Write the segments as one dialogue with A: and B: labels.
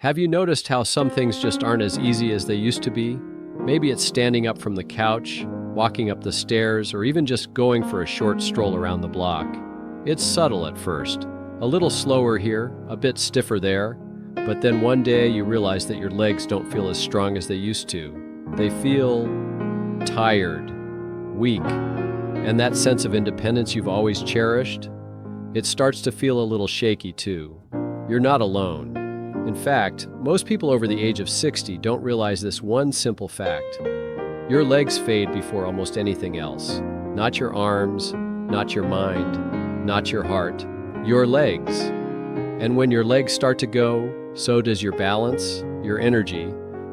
A: Have you noticed how some things just aren't as easy as they used to be? Maybe it's standing up from the couch, walking up the stairs, or even just going for a short stroll around the block. It's subtle at first, a little slower here, a bit stiffer there, but then one day you realize that your legs don't feel as strong as they used to. They feel tired, weak, and that sense of independence you've always cherished, it starts to feel a little shaky too. You're not alone. In fact, most people over the age of 60 don't realize this one simple fact. Your legs fade before almost anything else. Not your arms, not your mind, not your heart, your legs. And when your legs start to go, so does your balance, your energy,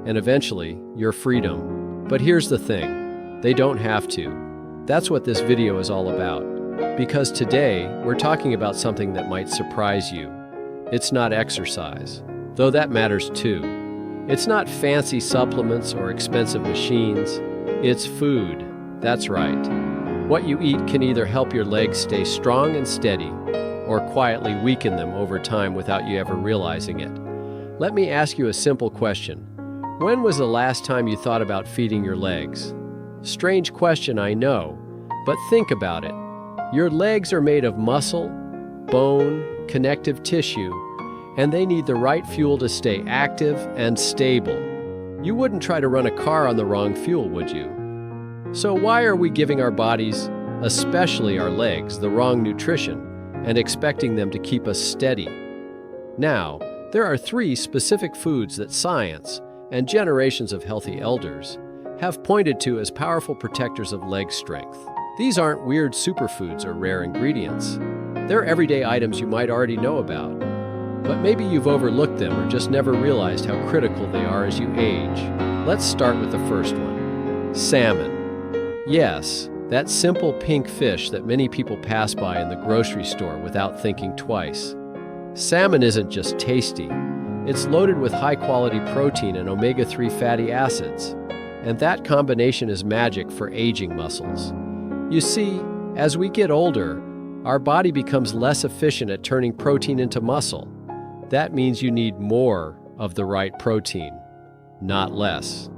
A: and eventually, your freedom. But here's the thing, they don't have to. That's what this video is all about. Because today, we're talking about something that might surprise you. It's not exercise, though that matters too. It's not fancy supplements or expensive machines. It's food. That's right. What you eat can either help your legs stay strong and steady, or quietly weaken them over time without you ever realizing it. Let me ask you a simple question. When was the last time you thought about feeding your legs? Strange question, I know, but think about it. Your legs are made of muscle, bone, connective tissue, and they need the right fuel to stay active and stable. You wouldn't try to run a car on the wrong fuel, would you? So why are we giving our bodies, especially our legs, the wrong nutrition and expecting them to keep us steady? Now, there are 3 specific foods that science and generations of healthy elders have pointed to as powerful protectors of leg strength. These aren't weird superfoods or rare ingredients. They're everyday items you might already know about. But maybe you've overlooked them or just never realized how critical they are as you age. Let's start with the first one. Salmon. Yes, that simple pink fish that many people pass by in the grocery store without thinking twice. Salmon isn't just tasty. It's loaded with high-quality protein and omega-3 fatty acids. And that combination is magic for aging muscles. You see, as we get older, our body becomes less efficient at turning protein into muscle. That means you need more of the right protein, not less.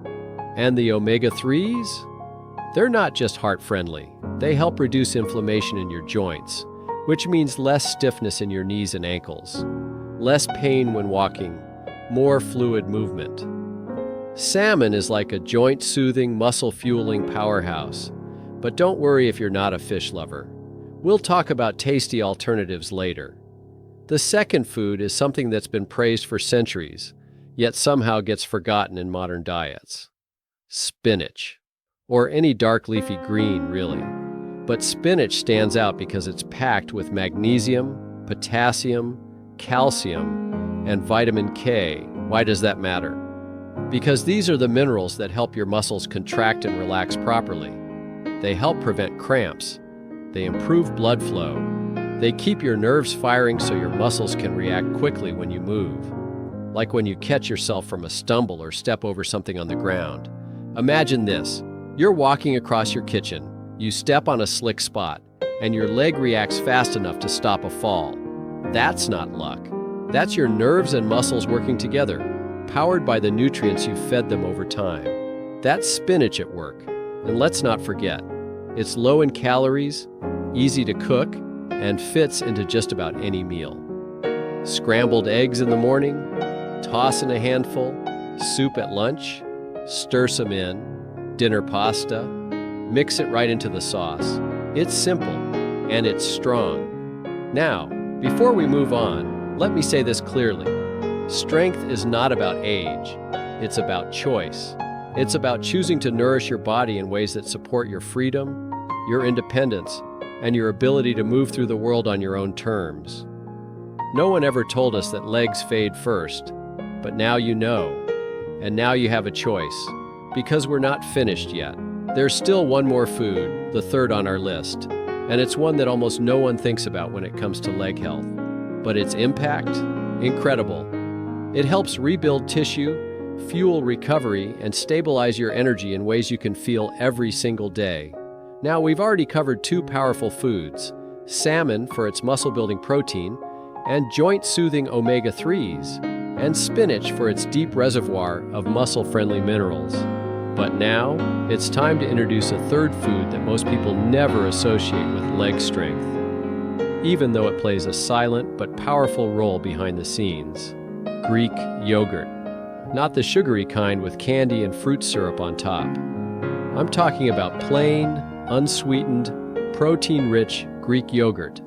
A: And the omega-3s? They're not just heart-friendly. They help reduce inflammation in your joints, which means less stiffness in your knees and ankles, less pain when walking, more fluid movement. Salmon is like a joint-soothing, muscle-fueling powerhouse. But don't worry if you're not a fish lover. We'll talk about tasty alternatives later. The second food is something that's been praised for centuries, yet somehow gets forgotten in modern diets. Spinach. Or any dark leafy green, really. But spinach stands out because it's packed with magnesium, potassium, calcium, and vitamin K. Why does that matter? Because these are the minerals that help your muscles contract and relax properly. They help prevent cramps. They improve blood flow. They keep your nerves firing so your muscles can react quickly when you move. Like when you catch yourself from a stumble or step over something on the ground. Imagine this. You're walking across your kitchen. You step on a slick spot, and your leg reacts fast enough to stop a fall. That's not luck. That's your nerves and muscles working together, powered by the nutrients you've fed them over time. That's spinach at work. And let's not forget, it's low in calories, easy to cook, and fits into just about any meal. Scrambled eggs in the morning, toss in a handful, soup at lunch, stir some in, dinner pasta, mix it right into the sauce. It's simple, and it's strong. Now, before we move on, let me say this clearly. Strength is not about age, it's about choice. It's about choosing to nourish your body in ways that support your freedom, your independence, and your ability to move through the world on your own terms. No one ever told us that legs fade first, but now you know, and now you have a choice, because we're not finished yet. There's still one more food, the third on our list, and it's one that almost no one thinks about when it comes to leg health. But its impact? Incredible. It helps rebuild tissue, fuel recovery, and stabilize your energy in ways you can feel every single day. Now, we've already covered 2 powerful foods, salmon for its muscle-building protein, and joint-soothing omega-3s, and spinach for its deep reservoir of muscle-friendly minerals. But now, it's time to introduce a third food that most people never associate with leg strength, even though it plays a silent but powerful role behind the scenes: Greek yogurt. Not the sugary kind with candy and fruit syrup on top. I'm talking about plain, unsweetened, protein-rich Greek yogurt,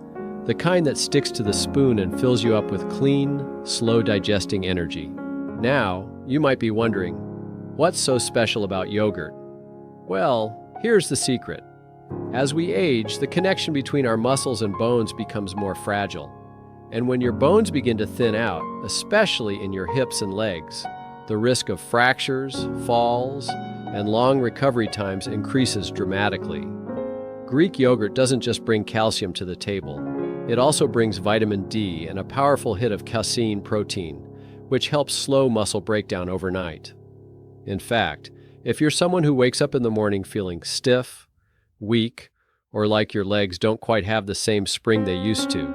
A: the kind that sticks to the spoon and fills you up with clean, slow-digesting energy. Now, you might be wondering, what's so special about yogurt? Well, here's the secret. As we age, the connection between our muscles and bones becomes more fragile. And when your bones begin to thin out, especially in your hips and legs, the risk of fractures, falls, and long recovery times increases dramatically. Greek yogurt doesn't just bring calcium to the table. It also brings vitamin D and a powerful hit of casein protein, which helps slow muscle breakdown overnight. In fact, if you're someone who wakes up in the morning feeling stiff, weak, or like your legs don't quite have the same spring they used to,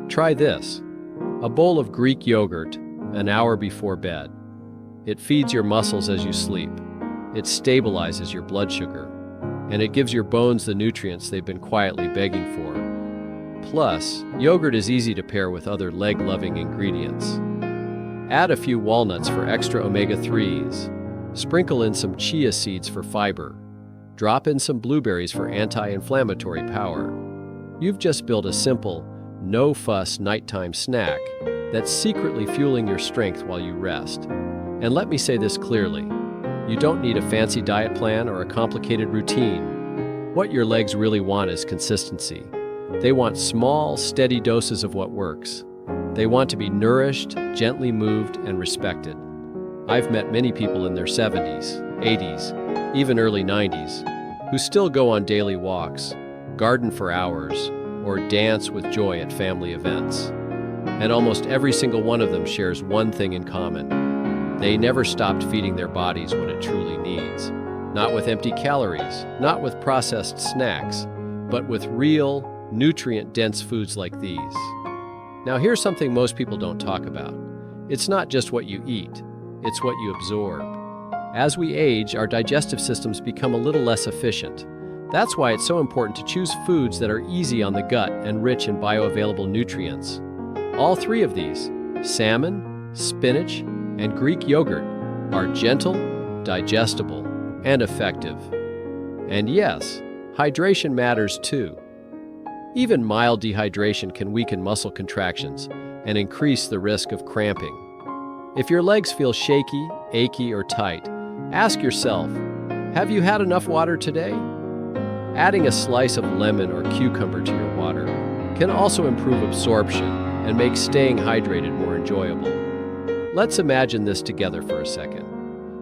A: try this: a bowl of Greek yogurt an hour before bed. It feeds your muscles as you sleep. It stabilizes your blood sugar, and it gives your bones the nutrients they've been quietly begging for. Plus, yogurt is easy to pair with other leg-loving ingredients. Add a few walnuts for extra omega-3s. Sprinkle in some chia seeds for fiber. Drop in some blueberries for anti-inflammatory power. You've just built a simple, no-fuss nighttime snack that's secretly fueling your strength while you rest. And let me say this clearly: you don't need a fancy diet plan or a complicated routine. What your legs really want is consistency. They want small, steady doses of what works. They want to be nourished, gently moved, and respected. I've met many people in their 70s, 80s, even early 90s, who still go on daily walks, garden for hours, or dance with joy at family events. And almost every single one of them shares one thing in common: they never stopped feeding their bodies what it truly needs. Not with empty calories, not with processed snacks, but with real, nutrient-dense foods like these. Now here's something most people don't talk about. It's not just what you eat, it's what you absorb. As we age, our digestive systems become a little less efficient. That's why it's so important to choose foods that are easy on the gut and rich in bioavailable nutrients. All three of these, salmon, spinach, and Greek yogurt, are gentle, digestible, and effective. And yes, hydration matters too. Even mild dehydration can weaken muscle contractions and increase the risk of cramping. If your legs feel shaky, achy, or tight, ask yourself, have you had enough water today? Adding a slice of lemon or cucumber to your water can also improve absorption and make staying hydrated more enjoyable. Let's imagine this together for a second.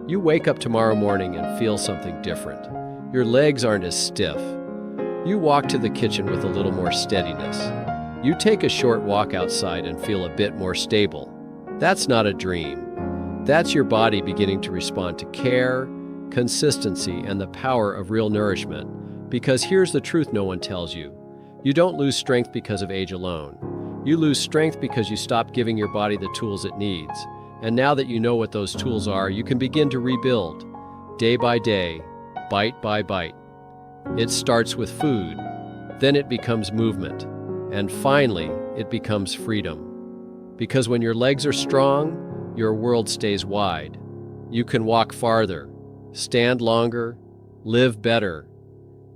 A: You wake up tomorrow morning and feel something different. Your legs aren't as stiff. You walk to the kitchen with a little more steadiness. You take a short walk outside and feel a bit more stable. That's not a dream. That's your body beginning to respond to care, consistency, and the power of real nourishment. Because here's the truth no one tells you. You don't lose strength because of age alone. You lose strength because you stop giving your body the tools it needs. And now that you know what those tools are, you can begin to rebuild, day by day, bite by bite. It starts with food, then it becomes movement, and finally, it becomes freedom. Because when your legs are strong, your world stays wide. You can walk farther, stand longer, live better,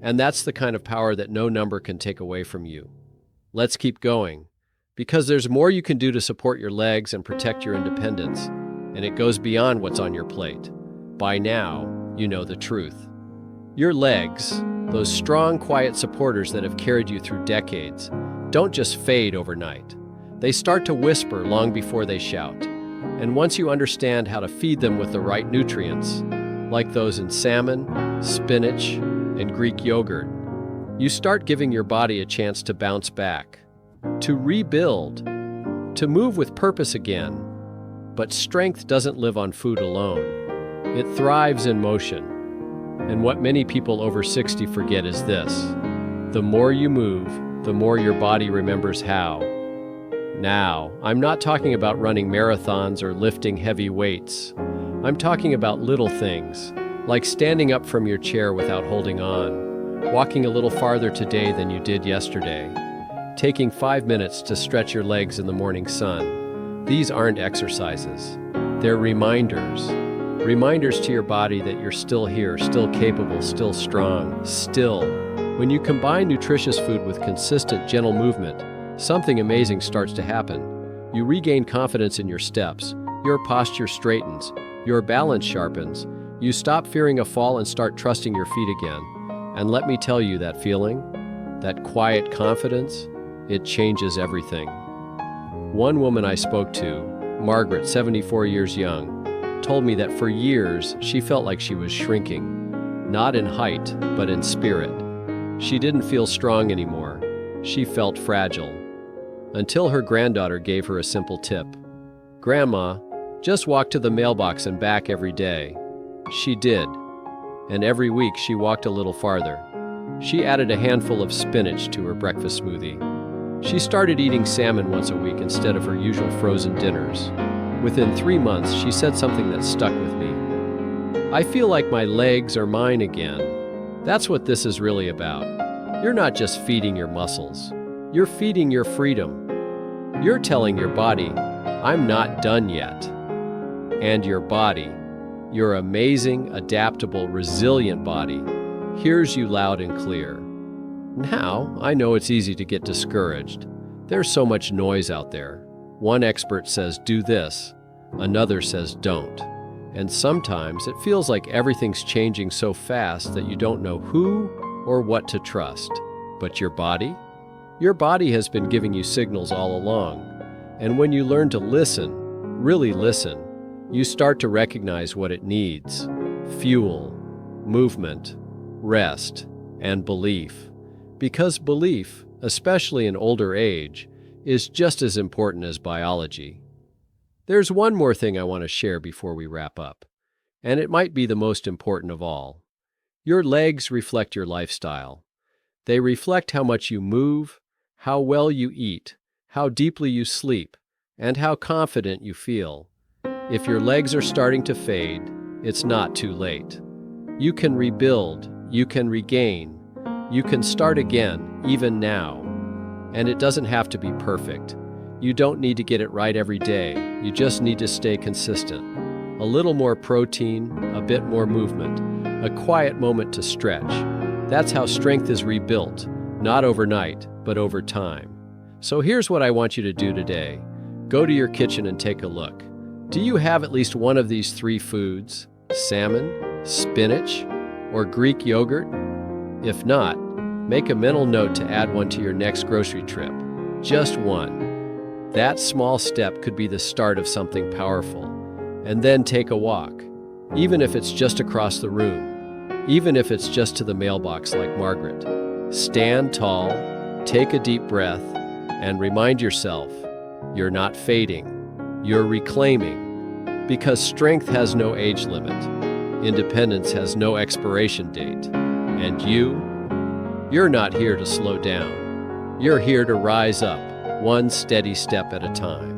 A: and that's the kind of power that no number can take away from you. Let's keep going. Because there's more you can do to support your legs and protect your independence, and it goes beyond what's on your plate. By now, you know the truth. Your legs, those strong, quiet supporters that have carried you through decades, don't just fade overnight. They start to whisper long before they shout. And once you understand how to feed them with the right nutrients, like those in salmon, spinach, and Greek yogurt, you start giving your body a chance to bounce back, to rebuild, to move with purpose again. But strength doesn't live on food alone. It thrives in motion. And what many people over 60 forget is this: the more you move, the more your body remembers how. Now, I'm not talking about running marathons or lifting heavy weights. I'm talking about little things, like standing up from your chair without holding on, walking a little farther today than you did yesterday, taking 5 minutes to stretch your legs in the morning sun. These aren't exercises. They're reminders. Reminders to your body that you're still here, still capable, still strong, still. When you combine nutritious food with consistent, gentle movement, something amazing starts to happen. You regain confidence in your steps, your posture straightens, your balance sharpens, you stop fearing a fall and start trusting your feet again. And let me tell you, that feeling, that quiet confidence, it changes everything. One woman I spoke to, Margaret, 74 years young, told me that for years she felt like she was shrinking, not in height, but in spirit. She didn't feel strong anymore. She felt fragile. Until her granddaughter gave her a simple tip. "Grandma, just walk to the mailbox and back every day." She did. And every week she walked a little farther. She added a handful of spinach to her breakfast smoothie. She started eating salmon once a week instead of her usual frozen dinners. Within 3 months, she said something that stuck with me. "I feel like my legs are mine again." That's what this is really about. You're not just feeding your muscles. You're feeding your freedom. You're telling your body, "I'm not done yet." And your body, your amazing, adaptable, resilient body, hears you loud and clear. Now, I know it's easy to get discouraged. There's so much noise out there. One expert says do this, another says don't. And sometimes it feels like everything's changing so fast that you don't know who or what to trust. But your body? Your body has been giving you signals all along. And when you learn to listen, really listen, you start to recognize what it needs: fuel, movement, rest, and belief. Because belief, especially in older age, is just as important as biology. There's one more thing I want to share before we wrap up, and it might be the most important of all. Your legs reflect your lifestyle. They reflect how much you move, how well you eat, how deeply you sleep, and how confident you feel. If your legs are starting to fade, it's not too late. You can rebuild, you can regain, you can start again, even now. And it doesn't have to be perfect. You don't need to get it right every day. You just need to stay consistent. A little more protein, a bit more movement, a quiet moment to stretch. That's how strength is rebuilt, not overnight, but over time. So here's what I want you to do today. Go to your kitchen and take a look. Do you have at least one of these 3 foods? Salmon, spinach, or Greek yogurt? If not, make a mental note to add one to your next grocery trip. Just one. That small step could be the start of something powerful. And then take a walk, even if it's just across the room, even if it's just to the mailbox like Margaret. Stand tall, take a deep breath, and remind yourself, you're not fading, you're reclaiming. Because strength has no age limit, independence has no expiration date, and you're not here to slow down. You're here to rise up, one steady step at a time.